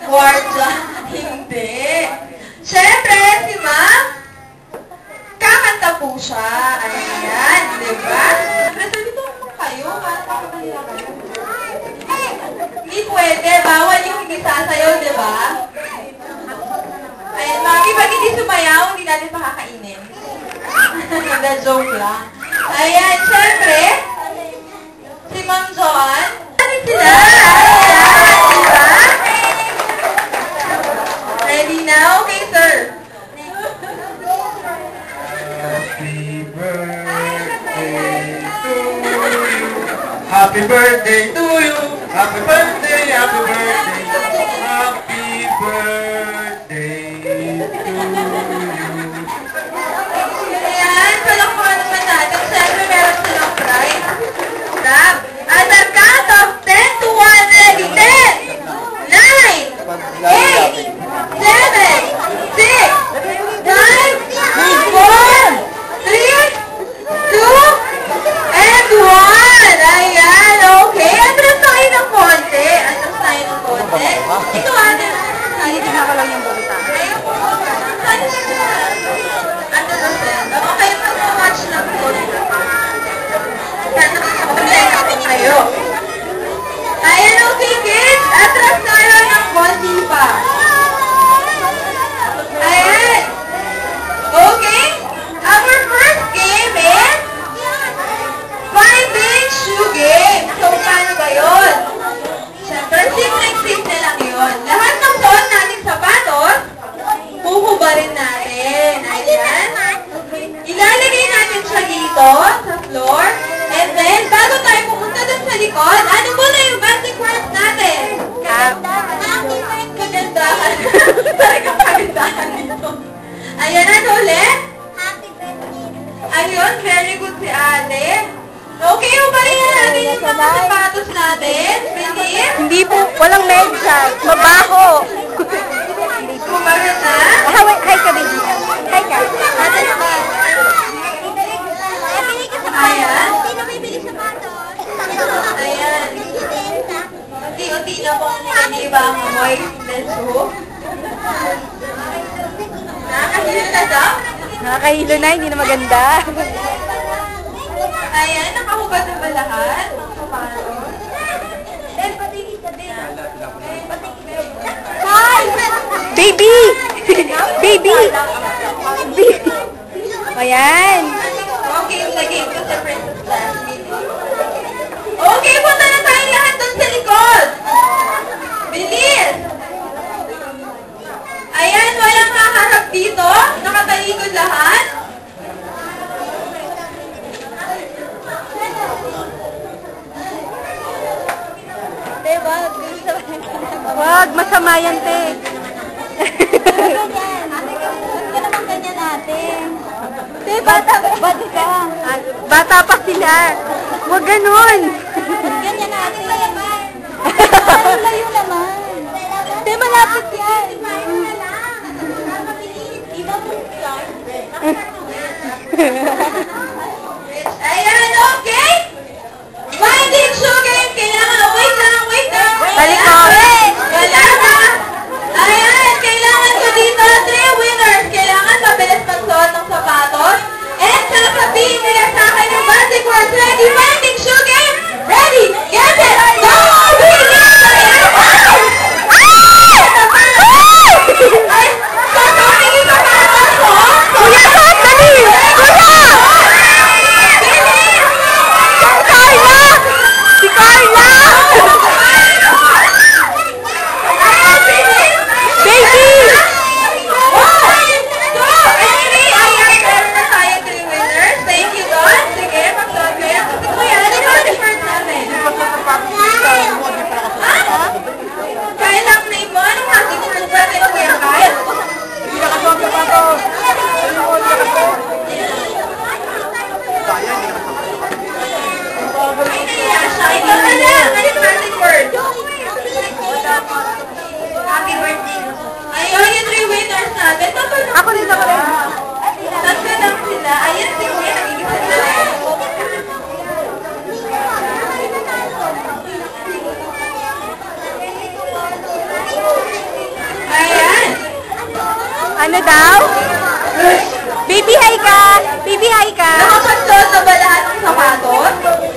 Kwartsa. Hindi. Siyempre, si Ma'am, kakanta po siya. Ayan, di ba? Siyempre, sabi ko naman kayo, para makakalila kayo. Hindi pwede, bawal yung hindi sasayaw, di ba? Ayan, Mami, pag hindi sumayaw, hindi natin makakainin. Hindi, joke lang. Ayan, siyempre, si Ma'am Joan, ano sila? Ayan, di ba? Ready na? Okay, sir. Happy birthday to you. Happy birthday, happy birthday. Happy birthday to you. Ayan, palakpakan naman natin. Siyempre, meron silang prize. Grab. At the count of 10 to 1, ready? 10, 9, 8, 7, 6, 5, 4, 3, 2, and 1. Ayan, okay. Atras tayo ng konti. Atras tayo ng konti. Ito, ate. Hindi na ko lang yung buta. Ayun po. Saan siya? Atras tayo. Okay, mag-watch lang po. Tayo. Ayan, okay, kids. Atras tayo ng konti pa. Ayan. Okay. Our first game is Finding Shoe Game. So, paano ba yun? Siyempre, simple lang yun. Lahat ng suot natin sapatos, huhubarin natin. Ayan. Ilalagay natin siya dito, sa floor. And then, bago tayo pumunta dun sa likod, ano muna yung basic words natin? Kagandahan. Talagang kagandahan dito. Ayan, ano ulit? Ayun, very good si ate. Okay, ubarin na natin yung mga sapatos natin. Bilis. Hindi po, walang medyas. Mabaho. Ubarin na. Hi ka, baby. Hi ka. Ayan. Ayan. Unti-unti na po hindi ba ang amoy? Let's go. Nakakahilo na daw? Nakakahilo na, hindi na maganda. Ayan, nakahubad na ba lahat? Baby! Baby! Ayan. Okay, lagay ko sa princess class. Okay, punta na tayo lahat doon sa likod. Bilis! Ayan, walang kaharap dito. Nakatalikod lahat. Wag, masama yan, te. Te, bata ka. Bata pa sila. Wag ganun. Ganyan natin layaman. Layo naman. Te, malapit yan. Iba mo yan. Ayan, okay? Finding Shoe Game. Kailangan, wait lang. Talikod. Wala na. Ayan, kailangan ko dito 3 winners. Kailangan mabilis magsuot ng sapatos. And sasabihin nila sa akin yung basic words. Ready? Finding Shoe Game. Ready? Get it! Go! Bilis! Ayan! Ay! Sasabihin yung sapatos ko. Kuya, stop! Dali! Kuya! Ano daw? Baby hi ka! Baby hi ka! Nakapagsuot na ba lahat ng sapatos?